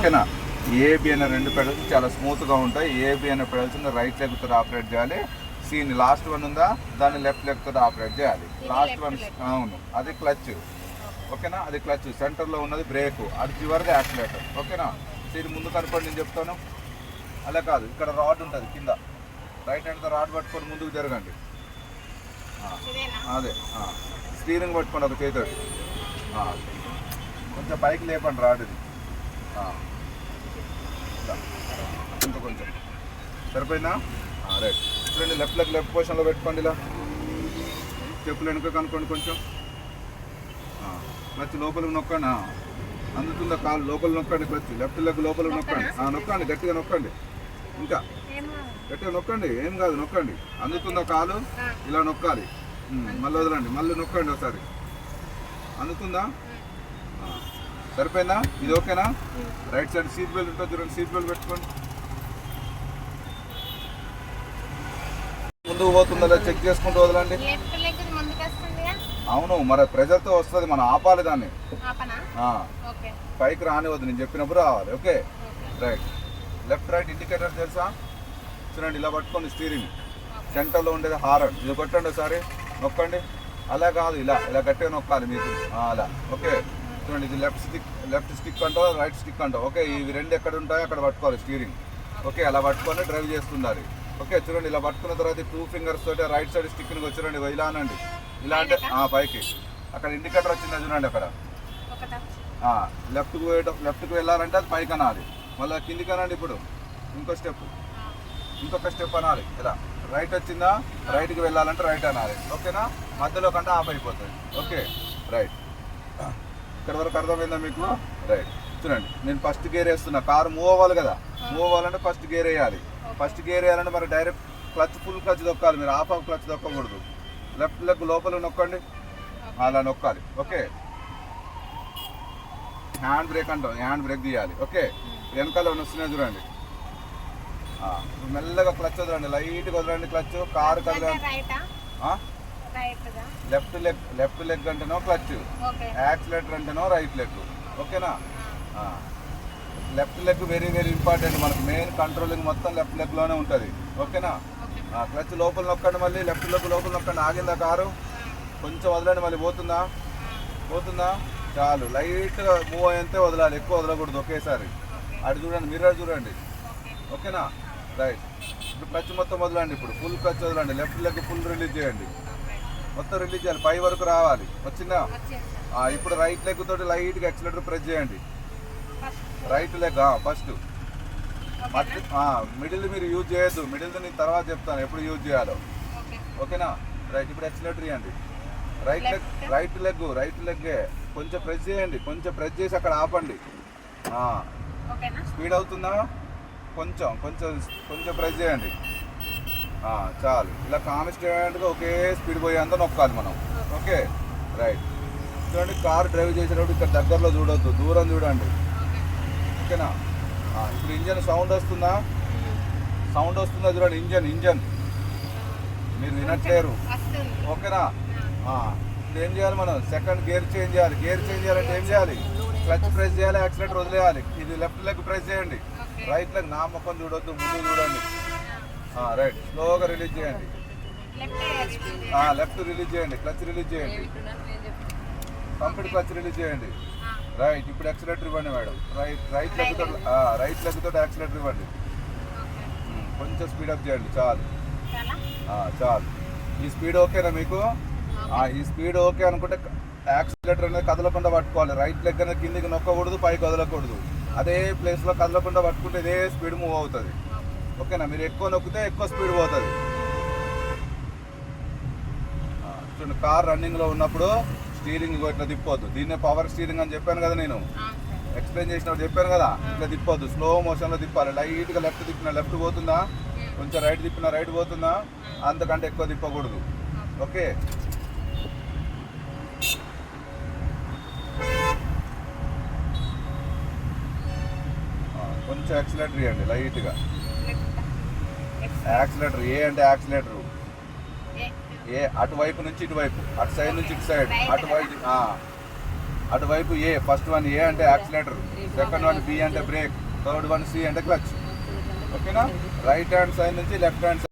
ఓకేనా. ఏబి అనే 2 పెడల్స్ చాలా స్మూత్గా ఉంటాయి. ఏబి అనే పెడల్స్ రైట్ లెగ్ తో ఆపరేట్ చేయాలి. సీని లాస్ట్ వన్ ఉందా దాన్ని లెఫ్ట్ లెగ్ తో ఆపరేట్ చేయాలి. లాస్ట్ వన్ అవును అది క్లచ్. ఓకేనా, అది క్లచ్. సెంటర్లో ఉన్నది బ్రేక్, అది చివరిది యాక్సిలేటర్. ఓకేనా. సీని ముందు కనుకోండి నేను చెప్తాను. అలా కాదు, ఇక్కడ రాడ్ ఉంటుంది కింద, రైట్ హ్యాండ్తో రాడ్ పట్టుకొని ముందుకు జరగండి. అదే స్టీరింగ్ పట్టుకోండి ఒక చేతితోటి. కొంచెం పైకి లేపండి రాడ్ ఇది. ఇంకా కొంచెం సరిపోయిందా? రైట్. చూడండి లెఫ్ట్ లెగ్ లెఫ్ట్ పొజిషన్లో పెట్టుకోండి. ఇలా చెప్పులు వెనుక కనుక్కోండి కొంచెం. క్లచ్ లోపలికి నొక్కండి. అందుతుందా కాలు లోపల నొక్కండి. క్లచ్ లెఫ్ట్ లెగ్ లోపల నొక్కండి. నొక్కండి, గట్టిగా నొక్కండి. ఇంకా గట్టిగా నొక్కండి, ఏం కాదు నొక్కండి. అందుతుందా కాలు? ఇలా నొక్కాలి. మళ్ళీ వదలండి, మళ్ళీ నొక్కండి ఒకసారి. అందుతుందా? సరిపోయిందా? ఇది ఓకేనా? రైట్ సైడ్ సీట్ బెల్ట్ ఉంటుంది చూడండి, సీట్ బెల్ట్ పెట్టుకోండి. ముందుకు పోతుందా చెక్ చేసుకుంటూ వదలండి. అవును, మరి ప్రెజర్తో వస్తుంది, మనం ఆపాలి దాన్ని. పైకి రానివద్దు, నేను చెప్పినప్పుడు రావాలి. Okay right. Left right indicator తెలుసా? చూడండి ఇలా పట్టుకోండి. స్టీరింగ్ సెంటర్లో ఉండేది హారన్, ఇది కొట్టండి ఒకసారి, నొక్కండి. అలా కాదు, ఇలా ఇలా గట్టిగా నొక్కాలి మీకు. అలా ఓకే. చూడండి ఇది లెఫ్ట్ స్టిక్ అంటో రైట్ స్టిక్ అంటో. ఓకే, ఇవి 2 ఎక్కడ ఉంటాయో అక్కడ పట్టుకోవాలి స్టీరింగ్. ఓకే, అలా పట్టుకొని డ్రైవ్ చేస్తుండాలి. ఓకే, చూడండి ఇలా పట్టుకున్న తర్వాత 2 ఫింగర్స్ తోటి రైట్ సైడ్ స్టిక్ని వచ్చారండి. ఇలా అనండి, ఇలా అంటే పైకి. అక్కడ ఇండికేటర్ వచ్చిందా చూడండి అక్కడ. లెఫ్ట్కి వెళ్ళాలంటే అది పైకి అనాలి. మళ్ళీ కిందికి అనండి. ఇప్పుడు ఇంకొక స్టెప్ అనాలి. ఇలా రైట్ వచ్చిందా, రైట్కి వెళ్ళాలంటే రైట్ అనాలి. ఓకేనా, మధ్యలో కంటే ఆఫ్ అయిపోతుంది. Okay right. ఇక్కడ వరకు అర్థమైందా మీకు? రైట్. చూడండి నేను ఫస్ట్ గేర్ వేస్తున్నా, కారు మూవ్ అవ్వాలి కదా. మూవ్ అవ్వాలంటే ఫస్ట్ గేర్ వేయాలి. ఫస్ట్ గేర్ వేయాలంటే మరి డైరెక్ట్ క్లచ్ ఫుల్ క్లచ్ దొక్కాలి, మీరు హాఫ్ క్లచ్ దొక్కకూడదు. లెఫ్ట్ లెగ్ లోపల నొక్కండి, అలా నొక్కాలి. ఓకే, హ్యాండ్ బ్రేక్ అంటాం, హ్యాండ్ బ్రేక్ తీయాలి. ఓకే, వెనకాల వస్తున్నాయి చూడండి. మెల్లగా క్లచ్ వదలండి, లైట్గా వదలండి క్లచ్. కారు కదలండి. లెఫ్ట్ లెగ్ అంటేనో క్లచ్, యాక్సిలేటర్ అంటేనో రైట్ లెగ్. ఓకేనా. Left leg very very important, మనకు మెయిన్ కంట్రోలింగ్ మొత్తం లెఫ్ట్ లెగ్లోనే ఉంటుంది. ఓకేనా. క్లచ్ లోపల నొక్కండి, మళ్ళీ లెఫ్ట్ లెగ్ లోపల నొక్కండి. ఆగిందా కారు? కొంచెం వదలండి, మళ్ళీ పోతుందా? చాలు, లైట్గా మూవ్ అయ్యంతే వదలాలి, ఎక్కువ వదలకూడదు ఒకేసారి. అటు చూడండి, మిర్రర్ చూడండి. ఓకేనా రైట్. ఇప్పుడు క్లచ్ మొత్తం వదలండి. ఇప్పుడు ఫుల్ క్లచ్ వదలండి. లెఫ్ట్ లెగ్ ఫుల్ రిలీజ్ చేయండి, మొత్తం రిలీజ్ చేయాలి, పై వరకు రావాలి. వచ్చిందా? ఇప్పుడు రైట్ లెగ్ తోటి లైట్గా యాక్సిలరేటర్ ప్రెస్ చేయండి. Right leg first. మిడిల్ మీరు యూజ్ చేయొద్దు, మిడిల్ నేను తర్వాత చెప్తాను ఎప్పుడు యూజ్ చేయాలో. ఓకేనా రైట్. ఇప్పుడు యాక్సిలరేటర్ ఇవ్వండి. రైట్ లెగ్ కొంచెం ప్రెస్ చేయండి, కొంచెం ప్రెస్ చేసి అక్కడ ఆపండి. స్పీడ్ అవుతుందా? కొంచెం ప్రెస్ చేయండి. చాలు, ఇలా కాన్స్టెంట్గా ఒకే స్పీడ్ పోయేంత నొక్కాలి మనం. Okay right. చూడండి కార్ డ్రైవ్ చేసేటప్పుడు ఇక్కడ దగ్గరలో చూడొద్దు, దూరం చూడండి. ఓకేనా. ఇప్పుడు ఇంజన్ సౌండ్ వస్తుందా చూడండి. ఇంజన్ మీరు వినట్లేరు. ఓకేనా. ఇప్పుడు ఏం చేయాలి మనం? సెకండ్ గేర్ చేంజ్ చేయాలి. గేర్ చేంజ్ చేయాలంటే ఏం చేయాలి? క్లచ్ ప్రెస్ చేయాలి, యాక్సిలేటర్ వదిలేయాలి. ఇది లెఫ్ట్ లెగ్ ప్రెస్ చేయండి, రైట్ లెగ్ నా ముఖం చూడొద్దు, ముందు చూడండి. రైట్, స్లోగా రిలీజ్ చేయండి. లెఫ్ట్ రిలీజ్ చేయండి, క్లచ్ రిలీజ్ చేయండి, కంప్లీట్ క్లచ్ రిలీజ్ చేయండి. రైట్. ఇప్పుడు యాక్సిలేటర్ ఇవ్వండి మేడం. రైట్ లెగ్ తోటి యాక్సిలేటర్ ఇవ్వండి. కొంచెం స్పీడప్ చేయండి, చాలు. ఈ స్పీడ్ ఓకేనా మీకు? ఈ స్పీడ్ ఓకే అనుకుంటే యాక్సిలేటర్ అనేది కదలకుండా పట్టుకోవాలి. రైట్ లెగ్ అనేది కిందికి నొక్కకూడదు, పైకి వదలకూడదు. అదే ప్లేస్లో కదలకుండా పట్టుకుంటే ఇదే స్పీడ్ మూవ్ అవుతుంది. ఓకేనా. మీరు ఎక్కువ నొక్కితే ఎక్కువ స్పీడ్ పోతుంది. చూడండి, కార్ రన్నింగ్లో ఉన్నప్పుడు స్టీరింగ్ ఇట్లా తిప్పొద్దు. దీన్నే పవర్ స్టీరింగ్ అని చెప్పాను కదా, నేను ఎక్స్ప్లెయిన్ చేసినప్పుడు చెప్పాను కదా. ఇట్లా తిప్పొద్దు, స్లో మోషన్లో తిప్పాలి. లైట్గా లెఫ్ట్ తిప్పినా లెఫ్ట్ పోతుందా, కొంచెం రైట్ తిప్పినా రైట్ పోతుందా, అంతకంటే ఎక్కువ తిప్పకూడదు. ఓకే. కొంచెం యాక్సిలేటర్ ఇవ్వండి లైట్గా. యాక్సిలేటర్ ఏ అంటే యాక్సిలేటర్ ఏ అటువైపు నుంచి ఇటువైపు, అటు సైడ్ నుంచి ఇటు సైడ్, అటువైపు అటువైపు ఏ, ఫస్ట్ వన్ ఏ అంటే యాక్సిలేటర్, సెకండ్ వన్ బి అంటే బ్రేక్, థర్డ్ వన్ సి అంటే క్లచ్. ఓకేనా? రైట్ హ్యాండ్ సైడ్ నుంచి లెఫ్ట్ హ్యాండ్